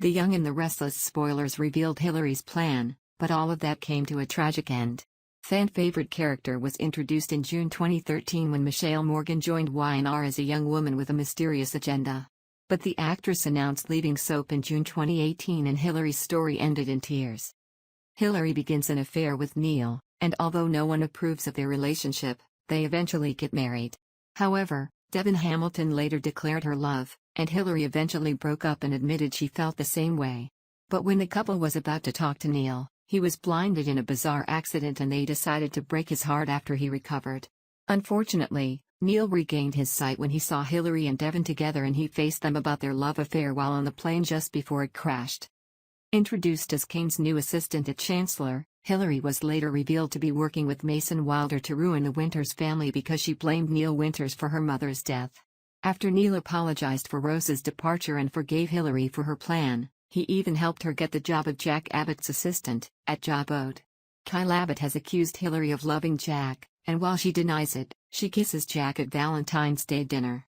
The Young and the Restless spoilers revealed Hillary's plan, but all of that came to a tragic end. Fan-favorite character was introduced in June 2013 when Michelle Morgan joined Y&R as a young woman with a mysterious agenda. But the actress announced leaving soap in June 2018 and Hillary's story ended in tears. Hillary begins an affair with Neil, and although no one approves of their relationship, they eventually get married. However, Devon Hamilton later declared her love, and Hillary eventually broke up and admitted she felt the same way. But when the couple was about to talk to Neil, he was blinded in a bizarre accident and they decided to break his heart after he recovered. Unfortunately, Neil regained his sight when he saw Hillary and Devon together and he faced them about their love affair while on the plane just before it crashed. Introduced as Kane's new assistant at Chancellor, Hillary was later revealed to be working with Mason Wilder to ruin the Winters family because she blamed Neil Winters for her mother's death. After Neil apologized for Rose's departure and forgave Hillary for her plan, he even helped her get the job of Jack Abbott's assistant, at Abbott. Kyle Abbott has accused Hillary of loving Jack, and while she denies it, she kisses Jack at Valentine's Day dinner.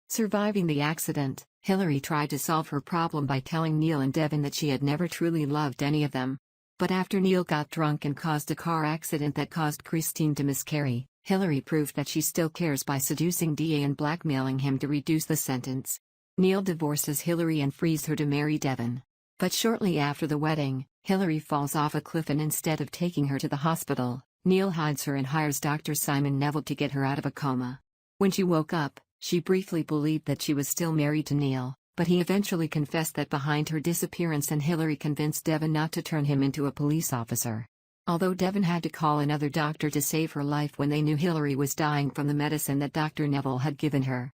Surviving the accident, Hillary tried to solve her problem by telling Neil and Devon that she had never truly loved any of them. But after Neil got drunk and caused a car accident that caused Christine to miscarry, Hillary proved that she still cares by seducing DA and blackmailing him to reduce the sentence. Neil divorces Hillary and frees her to marry Devon. But shortly after the wedding, Hillary falls off a cliff and instead of taking her to the hospital, Neil hides her and hires Dr. Simon Neville to get her out of a coma. When she woke up, she briefly believed that she was still married to Neil, but he eventually confessed that behind her disappearance and Hillary convinced Devon not to turn him into a police officer. Although Devon had to call another doctor to save her life when they knew Hillary was dying from the medicine that Dr. Neville had given her.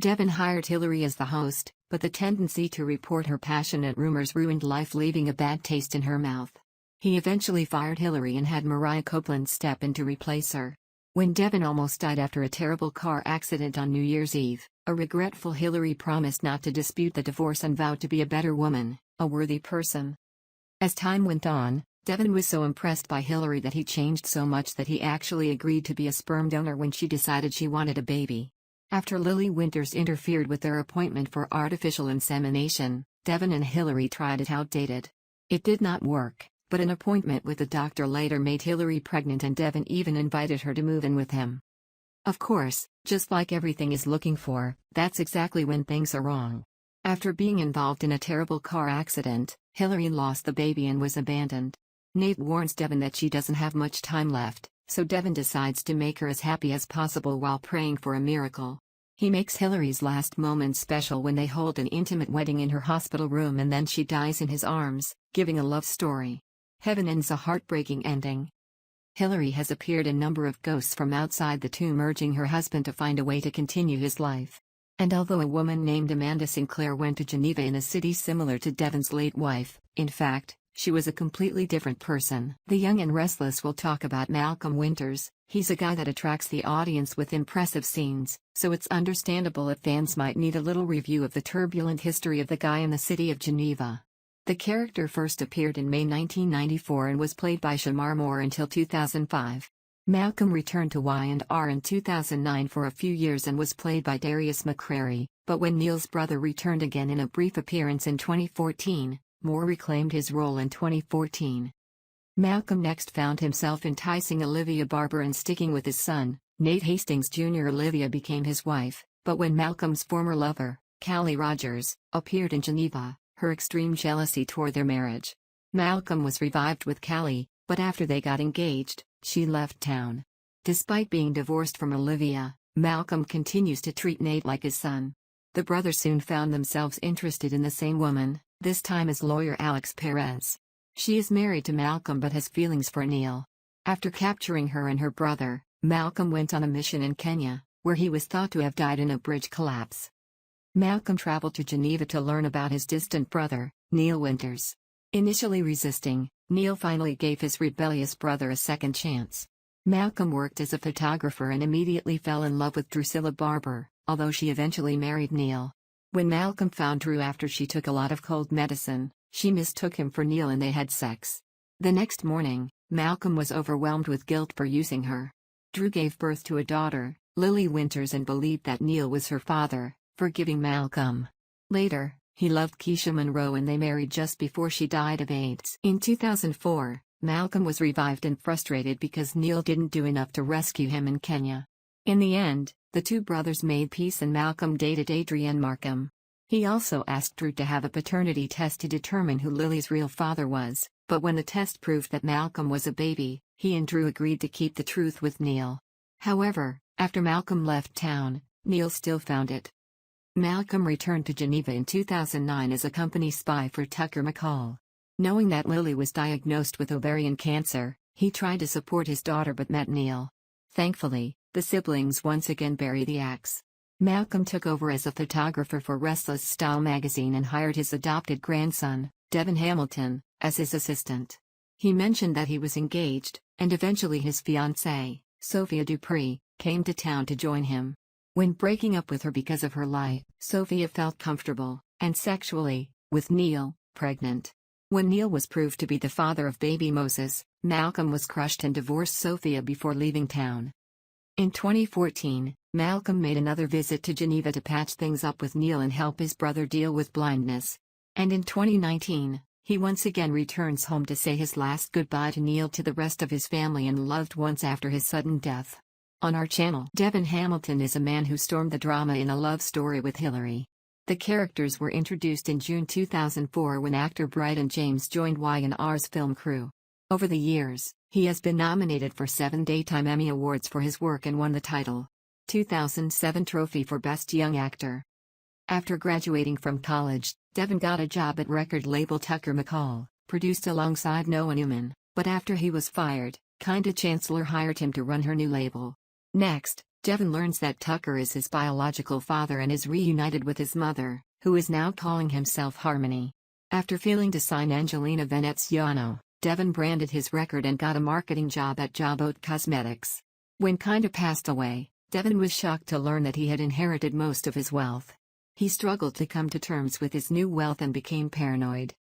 Devon hired Hillary as the host, but the tendency to report her passionate rumors ruined life, leaving a bad taste in her mouth. He eventually fired Hillary and had Mariah Copeland step in to replace her. When Devon almost died after a terrible car accident on New Year's Eve, a regretful Hillary promised not to dispute the divorce and vowed to be a better woman, a worthy person. As time went on, Devon was so impressed by Hillary that he changed so much that he actually agreed to be a sperm donor when she decided she wanted a baby. After Lily Winters interfered with their appointment for artificial insemination, Devon and Hillary tried it outdated. It did not work, but an appointment with the doctor later made Hillary pregnant and Devon even invited her to move in with him. Of course, just like everything is looking for, that's exactly when things are wrong. After being involved in a terrible car accident, Hillary lost the baby and was abandoned. Nate warns Devon that she doesn't have much time left, so Devon decides to make her as happy as possible while praying for a miracle. He makes Hillary's last moments special when they hold an intimate wedding in her hospital room and then she dies in his arms, giving a love story. Heaven ends a heartbreaking ending. Hillary has appeared in a number of ghosts from outside the tomb urging her husband to find a way to continue his life. And although a woman named Amanda Sinclair went to Geneva in a city similar to Devon's late wife, in fact, she was a completely different person. The Young and Restless will talk about Malcolm Winters. He's a guy that attracts the audience with impressive scenes, so it's understandable if fans might need a little review of the turbulent history of the guy in the city of Geneva. The character first appeared in May 1994 and was played by Shamar Moore until 2005. Malcolm returned to Y&R in 2009 for a few years and was played by Darius McCrary, but when Neil's brother returned again in a brief appearance in 2014, Moore reclaimed his role in 2014. Malcolm next found himself enticing Olivia Barber and sticking with his son, Nate Hastings Jr. Olivia became his wife, but when Malcolm's former lover, Callie Rogers, appeared in Geneva, her extreme jealousy tore their marriage. Malcolm was revived with Callie, but after they got engaged, she left town. Despite being divorced from Olivia, Malcolm continues to treat Nate like his son. The brothers soon found themselves interested in the same woman, this time as lawyer Alex Perez. She is married to Malcolm but has feelings for Neil. After capturing her and her brother, Malcolm went on a mission in Kenya, where he was thought to have died in a bridge collapse. Malcolm traveled to Geneva to learn about his distant brother, Neil Winters. Initially resisting, Neil finally gave his rebellious brother a second chance. Malcolm worked as a photographer and immediately fell in love with Drusilla Barber, although she eventually married Neil. When Malcolm found Drew after she took a lot of cold medicine, she mistook him for Neil and they had sex. The next morning, Malcolm was overwhelmed with guilt for using her. Drew gave birth to a daughter, Lily Winters, and believed that Neil was her father, forgiving Malcolm. Later, He loved Keisha Monroe and they married just before she died of AIDS. In 2004, Malcolm was revived and frustrated because Neil didn't do enough to rescue him in Kenya. In the end, the two brothers made peace and Malcolm dated Adrienne Markham. He also asked Drew to have a paternity test to determine who Lily's real father was, but when the test proved that Malcolm was a baby, he and Drew agreed to keep the truth with Neil. However, after Malcolm left town, Neil still found it. Malcolm returned to Geneva in 2009 as a company spy for Tucker McCall. Knowing that Lily was diagnosed with ovarian cancer, he tried to support his daughter but met Neil. Thankfully, the siblings once again bury the axe. Malcolm took over as a photographer for Restless Style magazine and hired his adopted grandson, Devin Hamilton, as his assistant. He mentioned that he was engaged, and eventually his fiancée, Sophia Dupree, came to town to join him. When breaking up with her because of her lie, Sophia felt comfortable, and sexually, with Neil, pregnant. When Neil was proved to be the father of baby Moses, Malcolm was crushed and divorced Sophia before leaving town. In 2014, Malcolm made another visit to Geneva to patch things up with Neil and help his brother deal with blindness. And in 2019, he once again returns home to say his last goodbye to Neil to the rest of his family and loved ones after his sudden death. On our channel, Devin Hamilton is a man who stormed the drama in A Love Story with Hillary. The characters were introduced in June 2004 when actor Bryton James joined Y&R's film crew. Over the years, he has been nominated for 7 Daytime Emmy Awards for his work and won the title 2007 trophy for Best Young Actor. After graduating from college, Devin got a job at record label Tucker McCall, produced alongside Noah Newman, but after he was fired, Chancellor hired him to run her new label. Next, Devin learns that Tucker is his biological father and is reunited with his mother, who is now calling himself Harmony. After failing to sign Angelina Veneziano, Devin branded his record and got a marketing job at Abbott Cosmetics. When Kinda passed away, Devin was shocked to learn that he had inherited most of his wealth. He struggled to come to terms with his new wealth and became paranoid.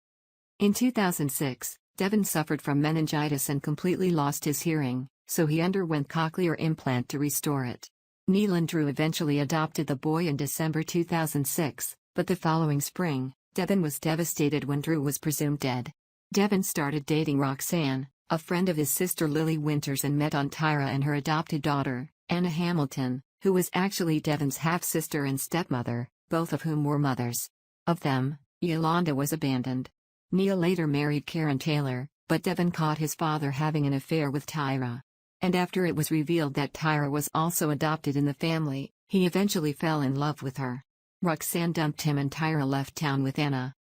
In 2006, Devin suffered from meningitis and completely lost his hearing, so he underwent cochlear implant to restore it. Neil and Drew eventually adopted the boy in December 2006, but the following spring, Devin was devastated when Drew was presumed dead. Devin started dating Roxanne, a friend of his sister Lily Winters, and met on Tyra and her adopted daughter, Anna Hamilton, who was actually Devin's half-sister and stepmother, both of whom were mothers. Of them, Yolanda was abandoned. Neil later married Karen Taylor, but Devin caught his father having an affair with Tyra. And after it was revealed that Tyra was also adopted in the family, he eventually fell in love with her. Roxanne dumped him and Tyra left town with Anna.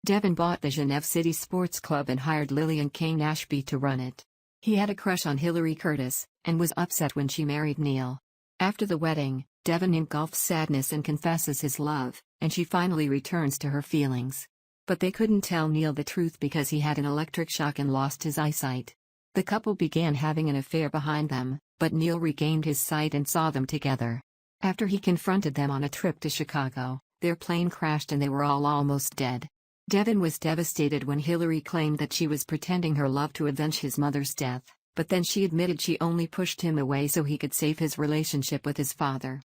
Devin bought the Genève City Sports Club and hired Lily and Kane Ashby to run it. He had a crush on Hillary Curtis, and was upset when she married Neil. After the wedding, Devin engulfs sadness and confesses his love, and she finally returns to her feelings. But they couldn't tell Neil the truth because he had an electric shock and lost his eyesight. The couple began having an affair behind them, but Neil regained his sight and saw them together. After he confronted them on a trip to Chicago, their plane crashed and they were all almost dead. Devin was devastated when Hillary claimed that she was pretending her love to avenge his mother's death, but then she admitted she only pushed him away so he could save his relationship with his father.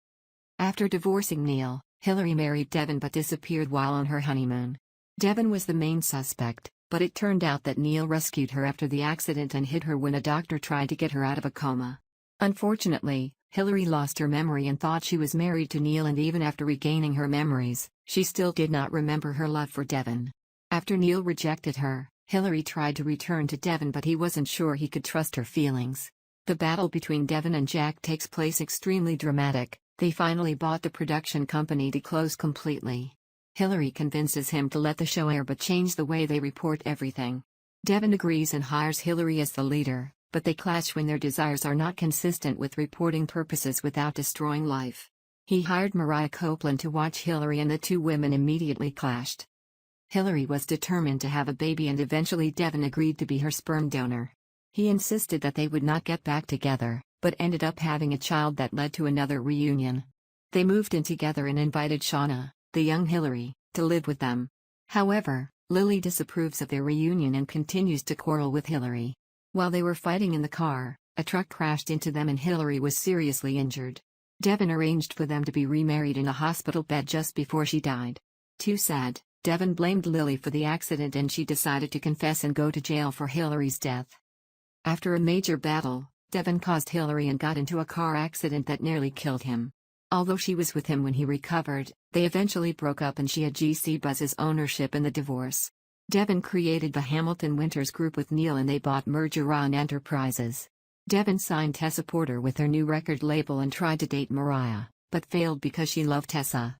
After divorcing Neil, Hillary married Devin but disappeared while on her honeymoon. Devin was the main suspect, but it turned out that Neil rescued her after the accident and hid her when a doctor tried to get her out of a coma. Unfortunately, Hillary lost her memory and thought she was married to Neil, and even after regaining her memories, she still did not remember her love for Devin. After Neil rejected her, Hillary tried to return to Devin but he wasn't sure he could trust her feelings. The battle between Devin and Jack takes place extremely dramatic. They finally bought the production company to close completely. Hillary convinces him to let the show air but change the way they report everything. Devin agrees and hires Hillary as the leader, but they clash when their desires are not consistent with reporting purposes without destroying life. He hired Mariah Copeland to watch Hillary and the two women immediately clashed. Hillary was determined to have a baby and eventually Devin agreed to be her sperm donor. He insisted that they would not get back together, but ended up having a child that led to another reunion. They moved in together and invited Shauna, the young Hillary, to live with them. However, Lily disapproves of their reunion and continues to quarrel with Hillary. While they were fighting in the car, a truck crashed into them and Hillary was seriously injured. Devin arranged for them to be remarried in a hospital bed just before she died. Too sad, Devon blamed Lily for the accident and she decided to confess and go to jail for Hillary's death. After a major battle, Devon caused Hillary and got into a car accident that nearly killed him. Although she was with him when he recovered, they eventually broke up and she had G.C. Buzz's ownership in the divorce. Devon created the Hamilton-Winters Group with Neil and they bought Mergeron Enterprises. Devon signed Tessa Porter with her new record label and tried to date Mariah, but failed because she loved Tessa.